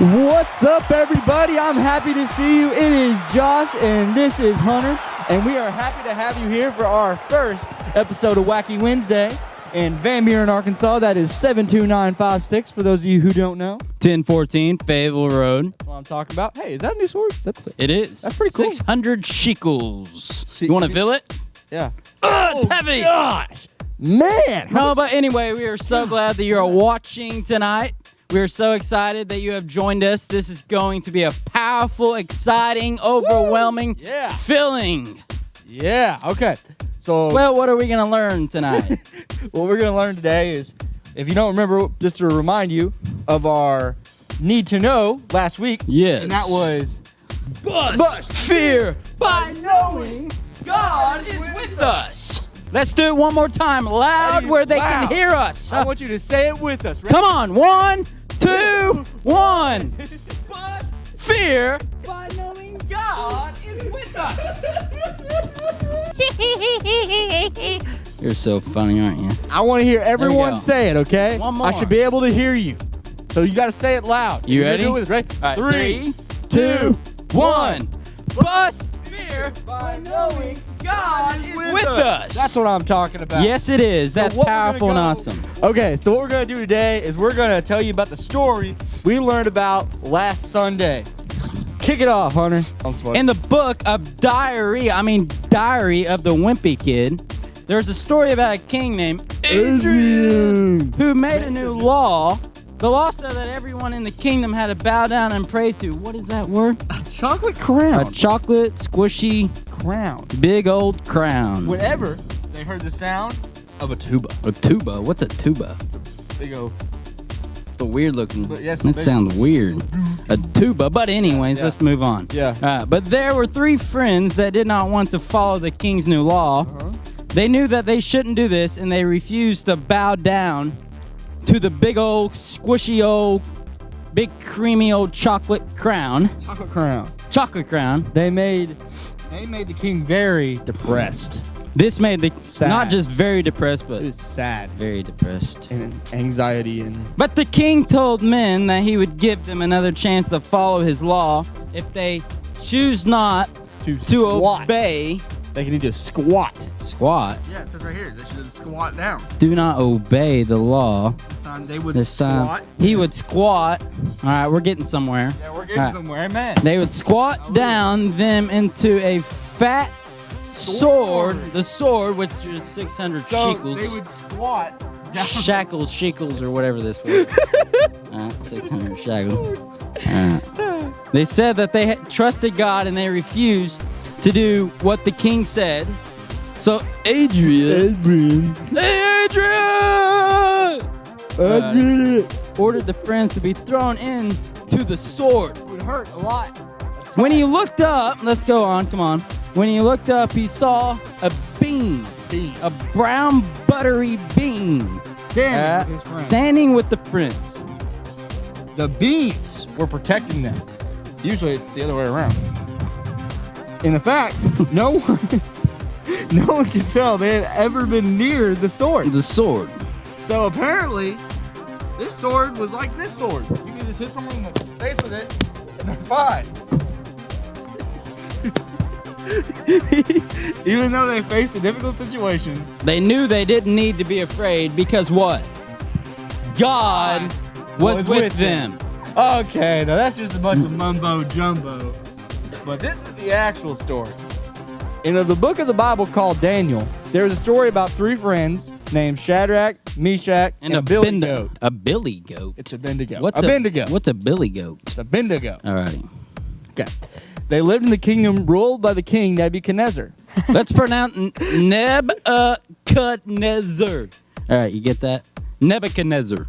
What's up, everybody? I'm happy to see you. It is Josh, and this is Hunter, and we are happy to have you here for our first episode of Wacky Wednesday in Van Buren, Arkansas. That is 72956 for those of you who don't know. 1014 Fayetteville Road. That's what I'm talking about. Hey, is that a new sword? It is. That's pretty cool. 600 shekels. You want to feel it? Yeah. It's heavy. Gosh, man. No, but anyway, we are so glad that you're watching tonight. We are so excited that you have joined us. This is going to be a powerful, exciting, overwhelming feeling. Yeah, okay. So, well, what are we going to learn tonight? What we're going to learn today is, if you don't remember, just to remind you of our need to know last week. Yes. And that was Bust fear by knowing God is with us. Let's do it one more time, loud, where they can hear us. I want you to say it with us. Ready? Come on, 1, 2, 1. Bust fear by knowing God is with us. You're so funny, aren't you? I want to hear everyone say it, okay? One more. I should be able to hear you. So you got to say it loud. You ready? Do it with us, right? All right, 3, 2, 1. Bust fear by knowing God is with us. That's what I'm talking about. Yes, it is. That's powerful and awesome. Okay, so what we're going to do today is we're going to tell you about the story we learned about last Sunday. Kick it off, Hunter. In the book of Diary of the Wimpy Kid, there's a story about a king named Adrian who made a new law. The law said that everyone in the kingdom had to bow down and pray to, what is that word? A chocolate crown. A chocolate, squishy crown. Big old crown. Whenever they heard the sound of a tuba. A tuba? What's a tuba? It's a big old... It's a weird looking... That sounds weird. A tuba. But anyways, let's move on. Yeah. But there were 3 friends that did not want to follow the king's new law. They knew that they shouldn't do this, and they refused to bow down to the big old, squishy old, big creamy old chocolate crown. Chocolate crown. Chocolate crown. They made the king very depressed. This made the sad. Not just very depressed, but it was sad. Very depressed. And anxiety and... But the king told men that he would give them another chance to follow his law if they choose not to obey. They can do squat. Squat? Yeah, it says right here. They should squat down. Do not obey the law. This time they would squat. He would squat. All right, we're getting somewhere. Yeah, we're getting somewhere. Amen. They would squat down them into a fat sword. The sword, which is 600 shekels. They would squat down. Shackles, shekels, or whatever this was. All right, 600 shackles. They said that they had trusted God and they refused to do what the king said. So Adrian ordered the friends to be thrown into the sword. It would hurt a lot. When he looked up, let's go on, come on. When he looked up, he saw a bean. A brown buttery bean. Standing with the friends. The beans were protecting them. Usually it's the other way around. In fact, no one can tell they had ever been near the sword. The sword. So apparently, this sword was like this sword. You can just hit someone in the face with it, and they're fine. Even though they faced a difficult situation, they knew they didn't need to be afraid because what? God was with them. Okay, now that's just a bunch of mumbo jumbo. But this is the actual story. In the book of the Bible called Daniel, there's a story about 3 friends named Shadrach, Meshach, and a billy goat. A billy goat? It's a bendigo. What's a billy goat? It's a bendigo. All right. Okay. They lived in the kingdom ruled by the king Nebuchadnezzar. Let's pronounce Nebuchadnezzar. All right, you get that? Nebuchadnezzar.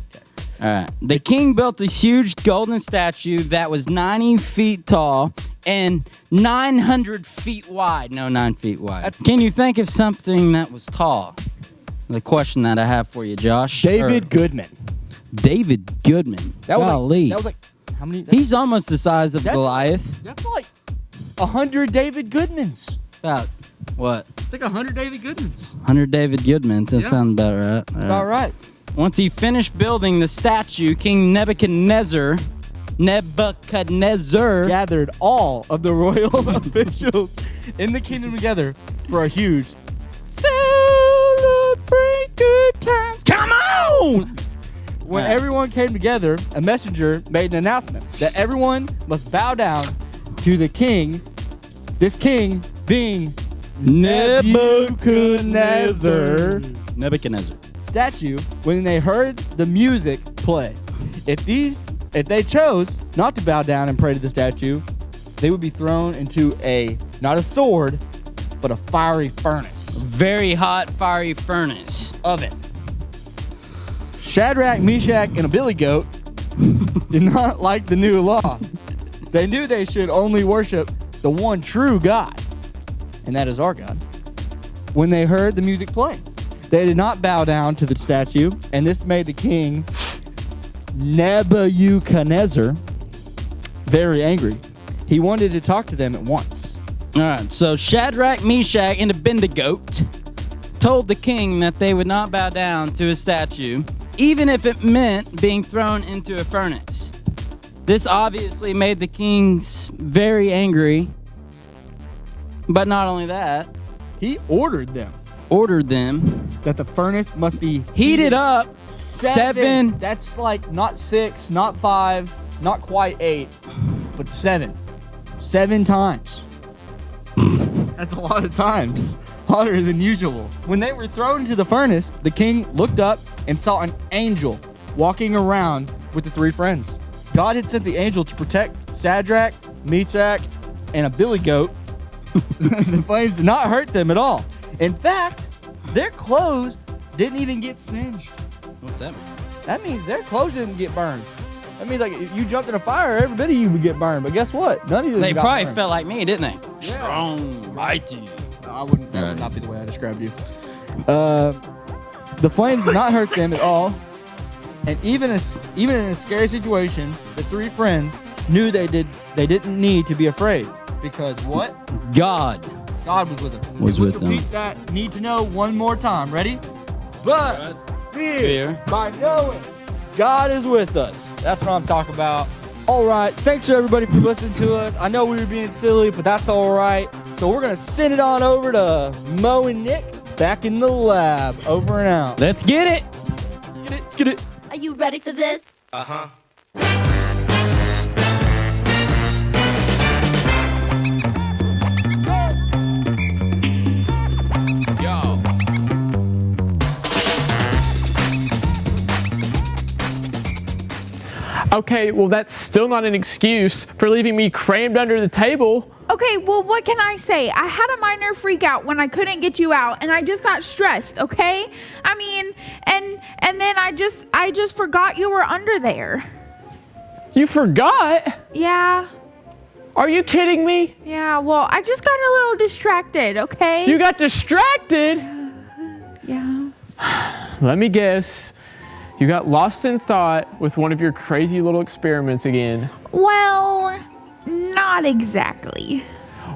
All right. The king built a huge golden statue that was 90 feet tall and 900 feet wide. No, 9 feet wide. Can you think of something that was tall? The question that I have for you, Josh. David Goodman. David Goodman. That was like how many? He's almost the size of Goliath. That's like 100 David Goodmans. About what? It's like 100 David Goodmans. 100 David Goodmans. That sounds about right. About right. Once he finished building the statue, King Nebuchadnezzar Nebuchadnezzar gathered all of the royal officials in the kingdom together for a huge celebrate good times. Come on! When everyone came together, a messenger made an announcement that everyone must bow down to the king, this king being Nebuchadnezzar statue when they heard the music play. If they chose not to bow down and pray to the statue, they would be thrown into not a sword, but a fiery furnace. Very hot, fiery furnace. Oven. Shadrach, Meshach, and a billy goat did not like the new law. They knew they should only worship the one true God, and that is our God. When they heard the music play, they did not bow down to the statue, and this made the king Nebuchadnezzar very angry. He wanted to talk to them at once. All right, so Shadrach, Meshach, and Abednego told the king that they would not bow down to a statue, even if it meant being thrown into a furnace. This obviously made the kings very angry. But not only that, he ordered them that the furnace must be heated up 7. That's like not 6, not 5, not quite 8, but 7. 7 times. That's a lot of times. Hotter than usual. When they were thrown into the furnace, the king looked up and saw an angel walking around with the 3 friends. God had sent the angel to protect Shadrach, Meshach, and a billy goat. The flames did not hurt them at all. In fact, their clothes didn't even get singed. What's that mean? That means their clothes didn't get burned. That means like if you jumped in a fire, every bit of you would get burned. But guess what? None of you They got probably burned. felt like me, didn't they? Yeah. Strong, mighty. No, I wouldn't. That would not be the way I described you. The flames did not hurt them at all. And even in a scary situation, the 3 friends knew they didn't need to be afraid because what? God was with them. Was with them. Repeat that need to know one more time. Ready? But fear by knowing God is with us. That's what I'm talking about. All right. Thanks to everybody for listening to us. I know we were being silly, but that's all right. So we're going to send it on over to Mo and Nick back in the lab. Over and out. Let's get it. Let's get it. Are you ready for this? Uh-huh. Yo. Okay, well, that's still not an excuse for leaving me crammed under the table. Okay, well, what can I say? I had a minor freak out when I couldn't get you out, and I just got stressed, okay? I mean, and then I just forgot you were under there. You forgot? Yeah, Are you kidding me? yeah, well, I just got a little distracted, okay? You got distracted? Yeah. Let me guess. You got lost in thought with one of your crazy little experiments again. Well, not exactly.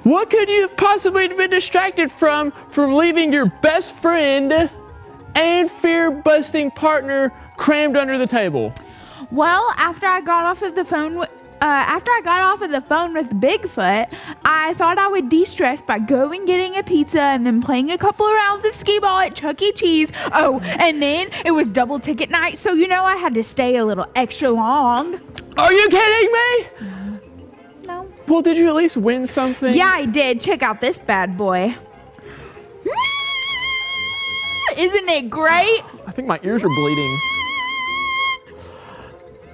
What could you have possibly been distracted from leaving your best friend and fear-busting partner crammed under the table? Well, after I got off of the phone with Bigfoot, I thought I would de-stress by going getting a pizza and then playing a couple of rounds of skee-ball at Chuck E. Cheese. Oh, and then it was double ticket night, so I had to stay a little extra long. Are you kidding me? No. Well, did you at least win something? Yeah, I did. Check out this bad boy. Isn't it great? I think my ears are bleeding.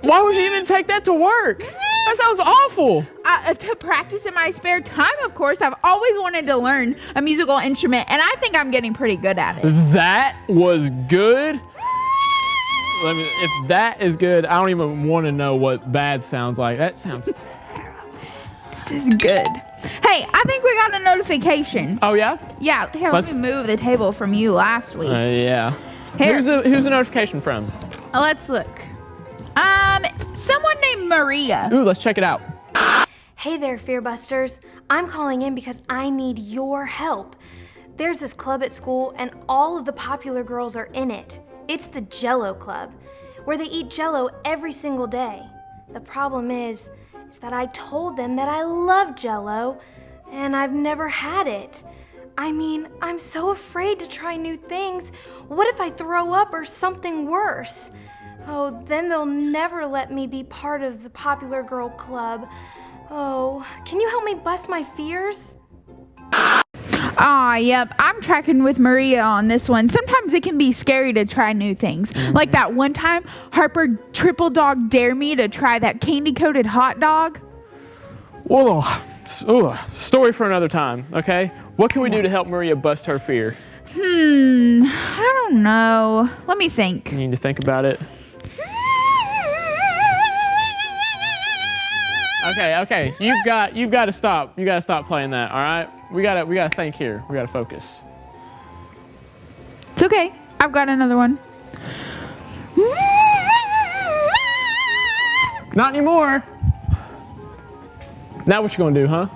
Why would you even take that to work? That sounds awful. To practice in my spare time, of course. I've always wanted to learn a musical instrument, and I think I'm getting pretty good at it. That was good. If that is good, I don't even want to know what bad sounds like. That sounds terrible. This is good. Hey, I think we got a notification. Oh, yeah? Yeah, here, let me move the table from you last week. Yeah. Here. Who's the notification from? Let's look. Someone named Maria. Ooh, let's check it out. Hey there, Fearbusters. I'm calling in because I need your help. There's this club at school, and all of the popular girls are in it. It's the Jello Club, where they eat Jello every single day. The problem is that I told them that I love Jell-O, and I've never had it. I mean, I'm so afraid to try new things. What if I throw up or something worse? Oh, then they'll never let me be part of the popular girl club. Oh, can you help me bust my fears? Yep. I'm tracking with Maria on this one. Sometimes it can be scary to try new things. Like that one time, Harper triple dog dared me to try that candy-coated hot dog. Whoa. Story for another time, okay? What can we do to help Maria bust her fear? I don't know. Let me think. You need to think about it. Okay. You've got to stop. You got to stop playing that, all right? We got to think here. We got to focus. It's okay. I've got another one. Not anymore. Now what you going to do, huh?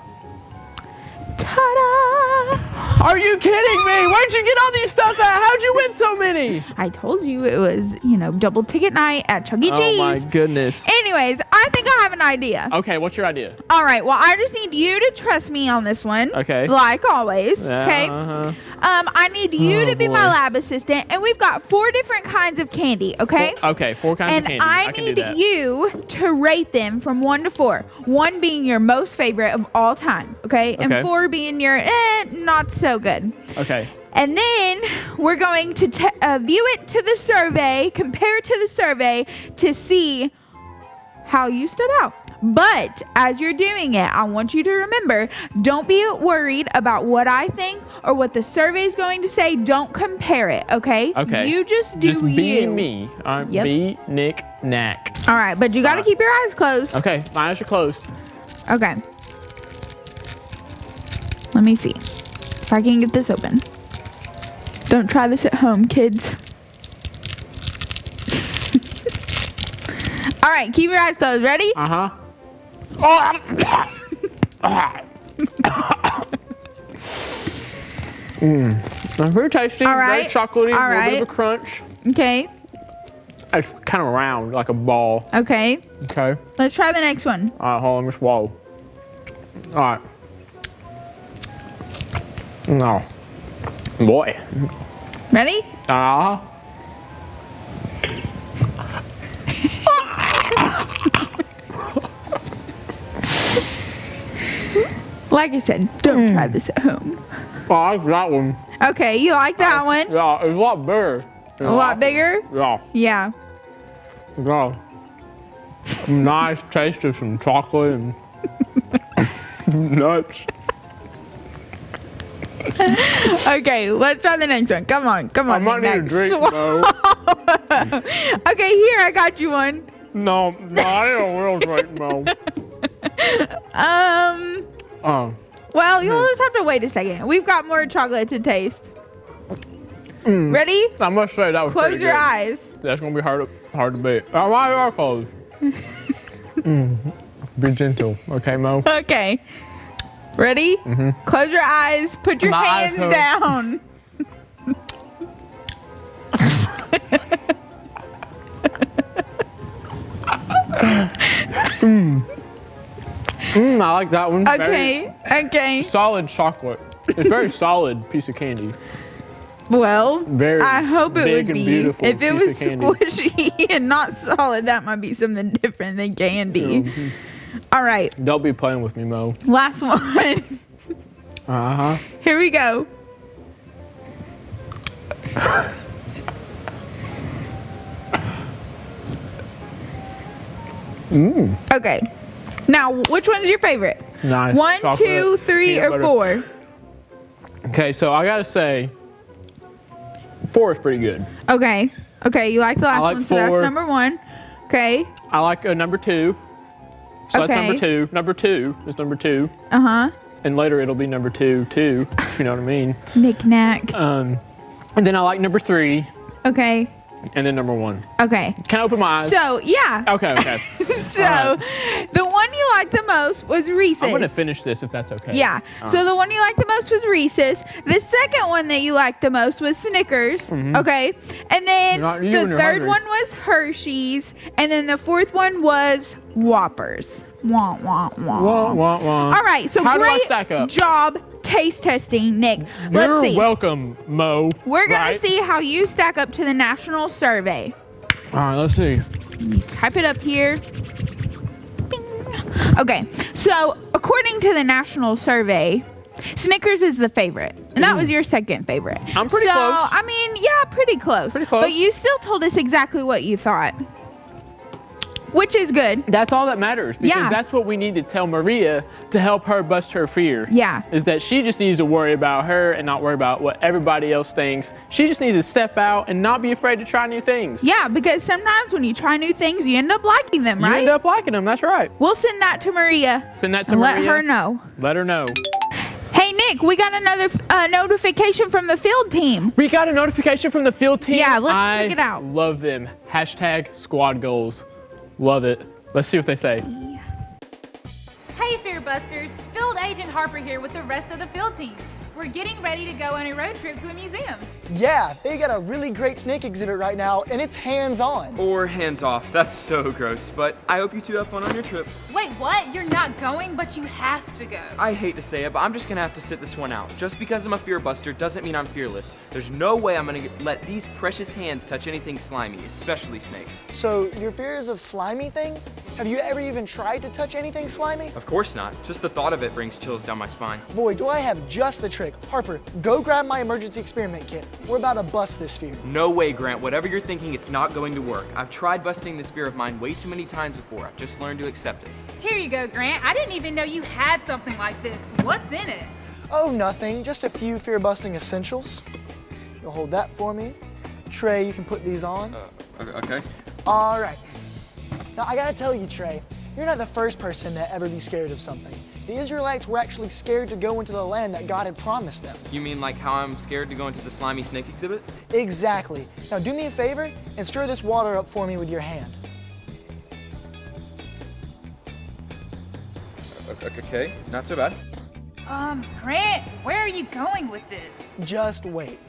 Ta-da! Are you kidding me? Where'd you get all these stuff at? How'd you win so many? I told you it was, double ticket night at Chuck E. Cheese. Oh my goodness. Anyways, I think I have an idea. Okay, what's your idea? All right, well, I just need you to trust me on this one. Okay. Like always, okay? Uh-huh. I need you to be my boy. lab assistant, and we've got 4 different kinds of candy, okay? Okay, 4 kinds of And candy. I can need do that. you to rate them from 1 to 4. 1 being your most favorite of all time, okay? And Okay. 4 being your not so good. Okay. And then we're going to view it to the survey, compare it to the survey to see how you stood out. But as you're doing it, I want you to remember, don't be worried about what I think or what the survey is going to say. Don't compare it, okay? Okay. You just do Just be you. me. Yep. Be Nick Knack. All right, but you got to keep your eyes closed. Okay, my eyes are closed. Okay. Let me see if I can get this open. Don't try this at home, kids. All right, keep your eyes closed. Ready? Uh-huh. Oh, very tasty. All right. Very chocolatey. All A little bit right. of a crunch. Okay. It's kind of round, like a ball. Okay. Okay. Let's try the next one. All right, hold on, let me swallow. All right. No. Boy. Ready? Like I said, don't try this at home. Oh, I like that one. Okay, you like that one? Yeah, it's a lot bigger. A lot bigger? Yeah. Yeah. Yeah. Nice taste of some chocolate and nuts. Okay, let's try the next one. Come on. I might need a next. drink, though. Okay, here, I got you one. No, I need a real drink, Mo. Well, you'll just have to wait a second. We've got more chocolate to taste. Ready? I must say that was Close pretty your good. eyes. That's gonna be hard to beat. My eyes are closed. Be gentle, okay, Mo? Okay. Ready? Close your eyes. Put your My eyes hands hurt. down. I like that one. Okay. Okay. Solid chocolate. It's a very solid piece of candy. Well, Very I hope it big would and be. beautiful If it piece was of candy. squishy and not solid, that might be something different than candy. All right. Don't be playing with me, Mo. Last one. Uh-huh. Here we go. Okay. Now, which one's your favorite? Nice. 1, chocolate, 2, 3, peanut or butter. 4? Okay, so I gotta say, 4 is pretty good. Okay. Okay, you like the last like one, so that's 4. number 1. Okay. I like number 2. So Okay. that's number 2. Number 2 is number 2. Uh-huh. And later it'll be number 2, too, if you know what I mean. Knick-knack. And then I like number 3. Okay. And then number 1. Okay. Can I open my eyes? So, yeah. Okay. So, All the one you liked the most was Reese's. I'm going to finish this if that's okay. Yeah. So, the one you liked the most was Reese's. The second one that you liked the most was Snickers. Okay. And then the third one was Hershey's. And then the fourth one was Whoppers. Wah, wah, wah. Wah, wah, wah. All right. So, How do I great stack up? job taste testing, Nick. Let's see. You're welcome, Mo. We're going Right? to see how you stack up to the national survey. All right, let's see. Type it up here. Ding. Okay, so according to the national survey, Snickers is the favorite, and that was your second favorite. I'm pretty close. I mean, yeah, pretty close. Pretty close. But you still told us exactly what you thought, which is good. That's all that matters because Yeah. that's what we need to tell Maria to help her bust her fear. Yeah. Is that she just needs to worry about her and not worry about what everybody else thinks. She just needs to step out and not be afraid to try new things. Yeah, because sometimes when you try new things, you end up liking them, You right? end up liking them, that's right. We'll send that to Maria. Send that to and Maria. let her know. Let her know. Hey, Nick, we got another notification from the field team. We got a notification from the field team. Yeah, let's check it out. I love them. Hashtag squad goals. Love it. Let's see what they say. Hey Fearbusters, Field Agent Harper here with the rest of the field team. We're getting ready to go on a road trip to a museum. Yeah, they got a really great snake exhibit right now, and it's hands-on. Or hands off. That's so gross. But I hope you two have fun on your trip. Wait, what? You're not going, but you have to go. I hate to say it, but I'm just gonna have to sit this one out. Just because I'm a fear buster doesn't mean I'm fearless. There's no way I'm gonna let these precious hands touch anything slimy, especially snakes. So, your fear is of slimy things? Have you ever even tried to touch anything slimy? Of course not. Just the thought of it brings chills down my spine. Boy, do I have just the trick. Harper, go grab my emergency experiment kit. We're about to bust this fear. No way, Grant. Whatever you're thinking, it's not going to work. I've tried busting this fear of mine way too many times before. I've just learned to accept it. Here you go, Grant. I didn't even know you had something like this. What's in it? Oh, nothing. Just a few fear-busting essentials. You'll hold that for me. Trey, you can put these on. Okay. All right. Now, I gotta tell you, Trey, you're not the first person to ever be scared of something. The Israelites were actually scared to go into the land that God had promised them. You mean like how I'm scared to go into the slimy snake exhibit? Exactly. Now, do me a favor and stir this water up for me with your hand. Okay, not so bad. Grant, where are you going with this? Just wait.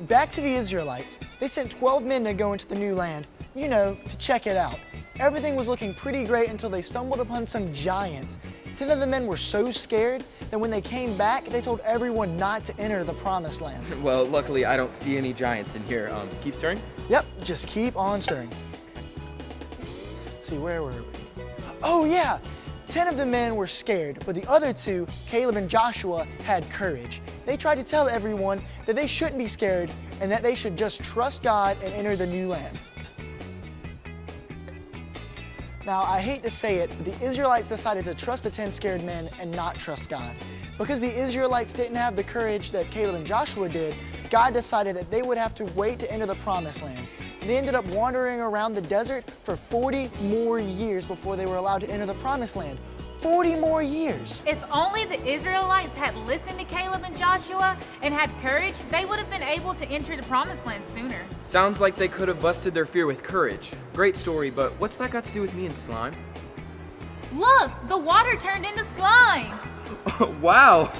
Back to the Israelites. They sent 12 men to go into the new land, you know, to check it out. Everything was looking pretty great until they stumbled upon some giants. 10 of the men were so scared that when they came back, they told everyone not to enter the promised land. Well, luckily I don't see any giants in here. Keep stirring. Yep, just keep on stirring. Let's see, where were we? Oh yeah, 10 of the men were scared, but the other 2, Caleb and Joshua, had courage. They tried to tell everyone that they shouldn't be scared and that they should just trust God and enter the new land. Now, I hate to say it, but the Israelites decided to trust the 10 scared men and not trust God. Because the Israelites didn't have the courage that Caleb and Joshua did, God decided that they would have to wait to enter the promised land. They ended up wandering around the desert for 40 more years before they were allowed to enter the promised land. 40 more years. If only the Israelites had listened to Caleb and Joshua and had courage, they would have been able to enter the promised land sooner. Sounds like they could have busted their fear with courage. Great story, but what's that got to do with me and slime? Look, the water turned into slime. Wow!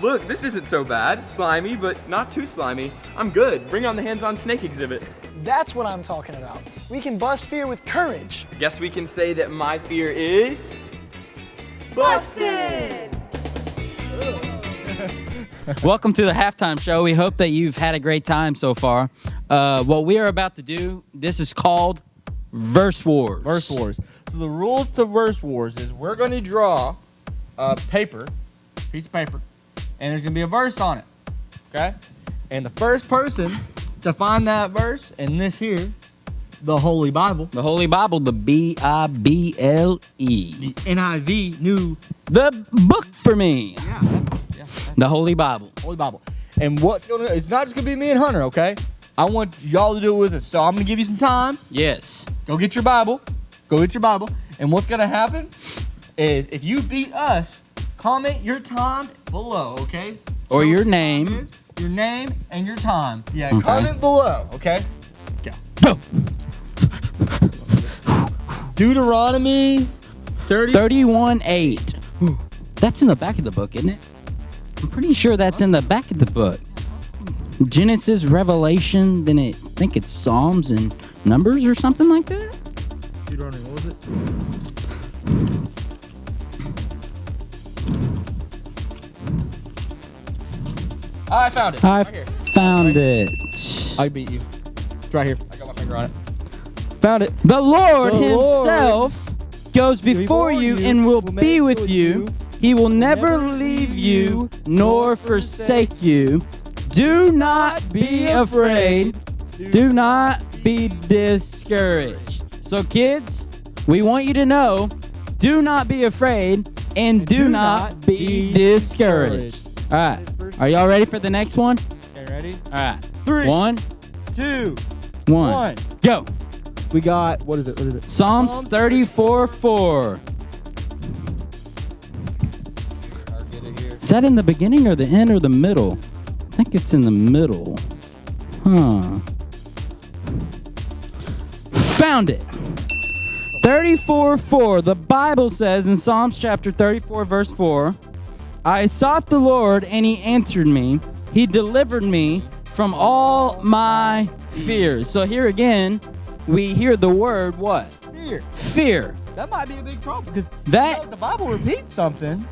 Look, this isn't so bad. Slimy, but not too slimy. I'm good. Bring on the hands-on snake exhibit. That's what I'm talking about. We can bust fear with courage. Guess we can say that my fear is... Busted! Welcome to the halftime show. We hope that you've had a great time so far. What we are about to do, this is called Verse Wars. Verse Wars. So the rules to Verse Wars is we're going to draw a piece of paper, and there's going to be a verse on it, okay? And the first person to find that verse in this here, the Holy Bible, The Holy Bible, the Bible. the NIV, New The book for me. The Holy Bible. Holy Bible. And it's not just going to be me and Hunter, okay? I want y'all to do it with us. So I'm going to give you some time. Yes. Go get your Bible. And what's going to happen is if you beat us, comment your time below, okay? Or So your the time name. is your name and your time. Yeah, Okay. comment below, okay? Yeah. Go. Deuteronomy 31:8. That's in the back of the book, isn't it? I'm pretty sure that's in the back of the book. Genesis, Revelation, then I think it's Psalms and Numbers or something like that. Deuteronomy, what was it? I found it. I Right here. found it. I beat you. It's right here. I got my finger on it. Found it. The Lord The Lord himself goes before you and will be with you. He will never leave you nor forsake you. Do not be afraid. Do not be discouraged. So kids, we want you to know, do not be afraid and do not be discouraged. All right. Are y'all ready for the next one? Okay, ready? All right. 3, 1, 2, 1. 1. Go. We got, what is it? What is it? Psalms 34:4. I'll get it here. Is that in the beginning or the end or the middle? I think it's in the middle. Huh. Found it. 34:4. The Bible says in Psalms chapter 34, verse 4, I sought the Lord and he answered me. He delivered me from all my fears. So here again, we hear the word what? Fear. Fear. That might be a big problem because That- if the Bible repeats something,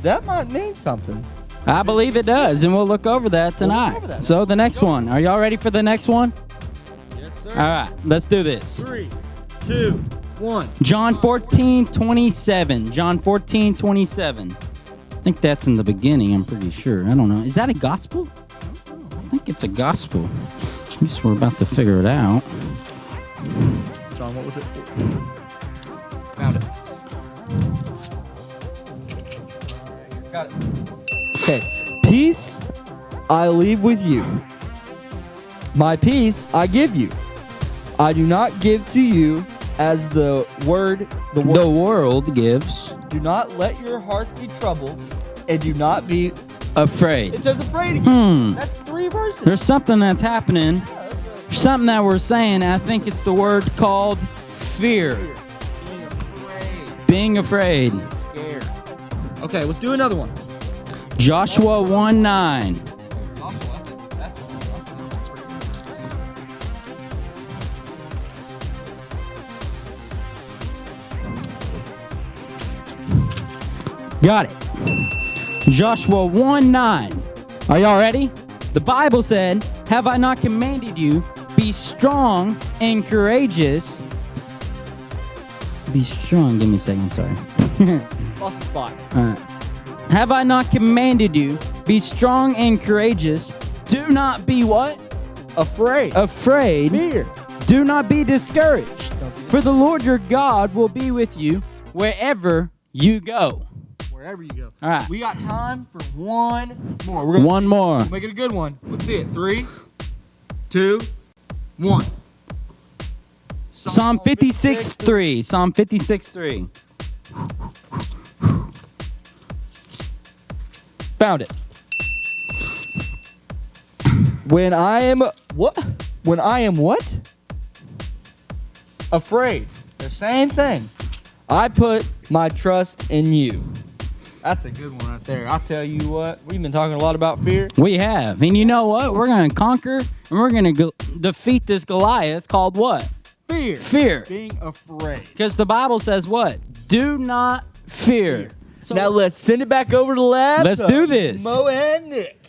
that might mean something. I believe it does, and we'll look over that tonight. over that. So the next one. Are y'all ready for the next one? Yes, sir. All right, let's do this. 3, 2, 1. John 14:27. John 14:27. I think that's in the beginning, I'm pretty sure. I don't know. Is that a gospel? I think it's a gospel. I guess we're about to figure it out. John, what was it? Found it. Got it. Okay. Peace I leave with you. My peace I give you. I do not give to you as the world The world gives Do not let your heart be troubled, and do not be. afraid. It says afraid again. Hmm. That's 3 verses. There's something that's happening. There's something that we're saying. I think it's the word called fear. Being afraid. Being afraid. Scared. Okay, let's do another one. Joshua 1:9. Got it. Joshua 1:9. Are y'all ready? The Bible said, have I not commanded you, be strong and courageous. Be strong. Give me a second. Sorry. Lost the spot. All right. Have I not commanded you, be strong and courageous. Do not be what? Afraid. Afraid. Fear. Do not be discouraged. For the Lord your God will be with you wherever you go. Wherever you go. All right. We got time for one more. We're gonna One more. make it a good one. Let's see it. 3, 2, 1. Psalm 56:3. Psalm 56:3. Found it. When I am what? When I am what? Afraid. The same thing. I put my trust in you. That's a good one right there. I'll tell you what. We've been talking a lot about fear. We have. And you know what? We're going to conquer and we're going to defeat this Goliath called what? Fear. Fear. Being afraid. Because the Bible says what? Do not fear. So Now let's send it back over to the lab. Let's to do this. Mo and Nick.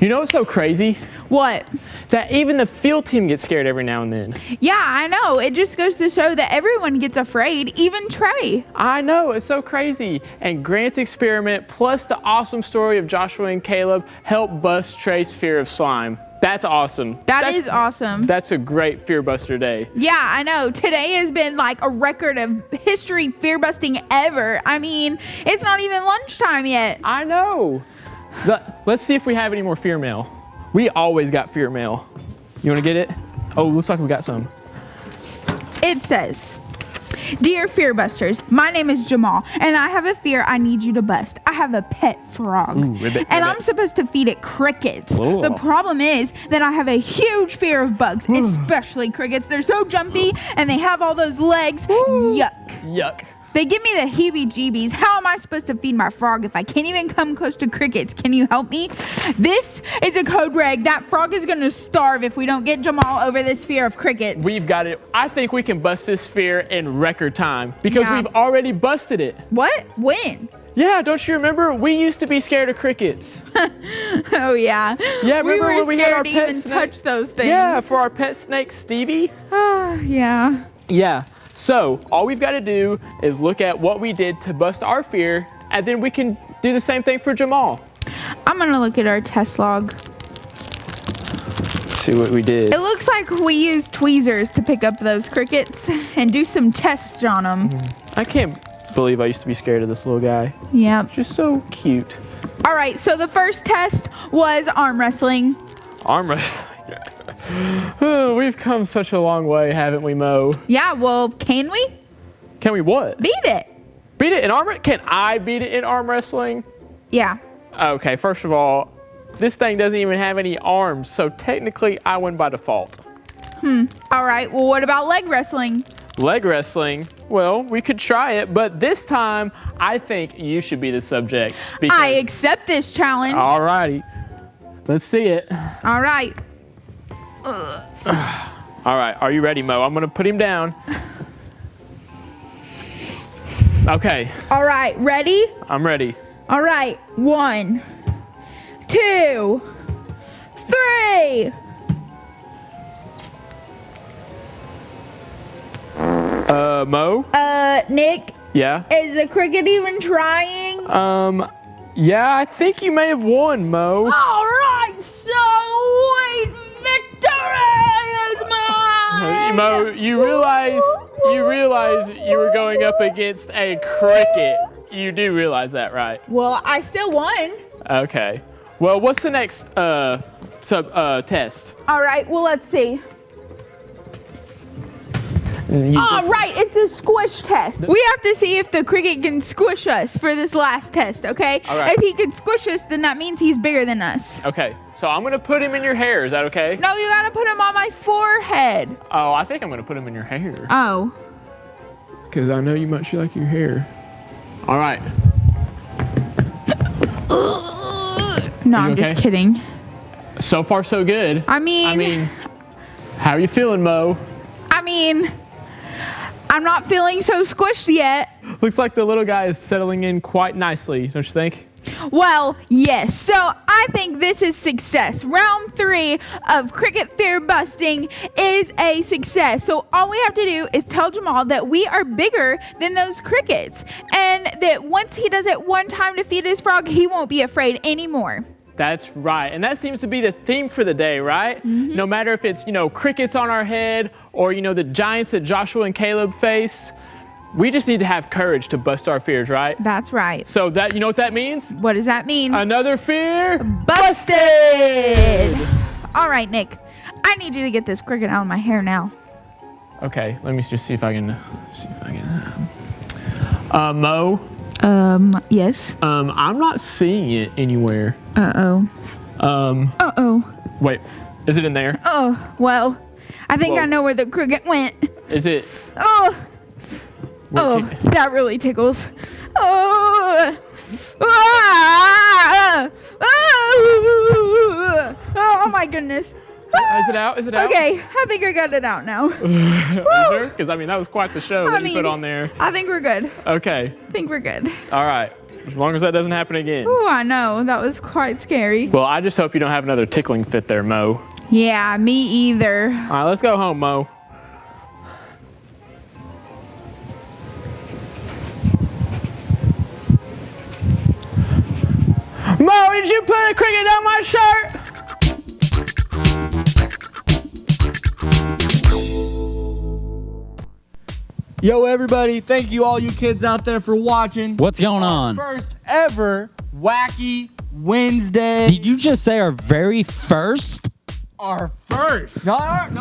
You know what's so crazy? What? That even the field team gets scared every now and then. Yeah, I know. It just goes to show that everyone gets afraid, even Trey. I know, it's so crazy. And Grant's experiment plus the awesome story of Joshua and Caleb helped bust Trey's fear of slime. That's awesome. That is awesome. That's a great fear buster day. Yeah, I know. Today has been like a record of history fear busting ever. I mean, it's not even lunchtime yet. I know. Let's see if we have any more fear mail. We always got fear mail. You want to get it? Oh, looks like we got some. It says, Dear Fearbusters, my name is Jamal, and I have a fear I need you to bust. I have a pet frog, and I'm supposed to feed it crickets. Ooh. The problem is that I have a huge fear of bugs, especially crickets. They're so jumpy, and they have all those legs. Yuck. They give me the heebie-jeebies. How am I supposed to feed my frog if I can't even come close to crickets? Can you help me? This is a code red. That frog is going to starve if we don't get Jamal over this fear of crickets. We've got it. I think we can bust this fear in record time because we've already busted it. What? When? Yeah, don't you remember? We used to be scared of crickets. Oh, yeah. Yeah, we remember were when we had our scared to pet even snake? touch those things. Yeah, for our pet snake, Stevie. Oh, yeah. Yeah. So all we've got to do is look at what we did to bust our fear, and then we can do the same thing for Jamal. I'm going to look at our test log. See what we did. It looks like we used tweezers to pick up those crickets and do some tests on them. I can't believe I used to be scared of this little guy. Yep. Just so cute. All right, so the first test was arm wrestling. Arm wrestling. Oh, we've come such a long way, haven't we, Mo? Yeah, well, can we? Can we what? Beat it. Beat it in arm? Can I beat it in arm wrestling? Yeah. Okay, first of all, this thing doesn't even have any arms, so technically I win by default. All right, well, what about leg wrestling? Leg wrestling? Well, we could try it, but this time I think you should be the subject. I accept this challenge. All righty. Let's see it. All right. All right, are you ready, Mo? I'm gonna put him down. Okay. All right, ready? I'm ready. All right, 1, 2, 3. Mo? Nick, Yeah? is the cricket even trying? Yeah, I think you may have won, Mo. All right, sweet victory is mine. Mo, you realize you were going up against a cricket. You do realize that, right? Well, I still won. Okay. Well, what's the next test? All right, well, let's see. All right, it's a squish test. We have to see if the cricket can squish us for this last test, okay? All right. If he can squish us, then that means he's bigger than us. Okay, so I'm gonna put him in your hair. Is that okay? No, you gotta put him on my forehead. Oh, I think I'm gonna put him in your hair. Oh. Because I know you much like your hair. All right. No, You I'm okay? just kidding. So far, so good. I mean, how are you feeling, Mo? I'm not feeling so squished yet. Looks like the little guy is settling in quite nicely, don't you think? Well, yes. So I think this is success. Round 3 of cricket fear busting is a success. So all we have to do is tell Jamal that we are bigger than those crickets, and that once he does it one time to feed his frog, he won't be afraid anymore. That's right. And that seems to be the theme for the day, right? No matter if it's, crickets on our head or, the giants that Joshua and Caleb faced, we just need to have courage to bust our fears, right? That's right. So that, you know what that means? What does that mean? Another fear Busted! All right, Nick. I need you to get this cricket out of my hair now. Okay, let me just see if I can. Mo. Yes. I'm not seeing it anywhere. Uh-oh. Uh-oh. Wait, is it in there? Oh, well, I think Whoa. I know where the cricket went. Is it? Oh, Where that really tickles. Oh, ah! Oh my goodness. Is it out? Is it out? Okay, I think I got it out now. Sure? Because that was quite the show that you put on there. I think we're good. Okay. I think we're good. All right. As long as that doesn't happen again. Oh, I know. That was quite scary. Well, I just hope you don't have another tickling fit there, Mo. Yeah, me either. All right, let's go home, Mo. Mo, did you put a cricket on my shirt? Yo, everybody, thank you all you kids out there for watching. What's going on? First ever Wacky Wednesday. Did you just say our very first? Our first, not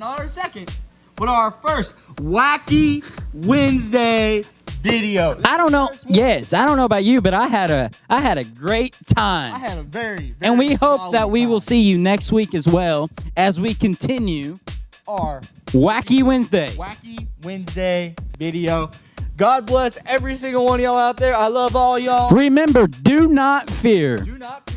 our second, but our first Wacky Wednesday video. I don't know. Yes, I don't know about you, but I had a great time. I had a very and we hope solid that we time. will see you next week as well as we continue our Wacky Wednesday. Wacky Wednesday video. God bless every single one of y'all out there. I love all y'all. Remember, do not fear. Do not fear.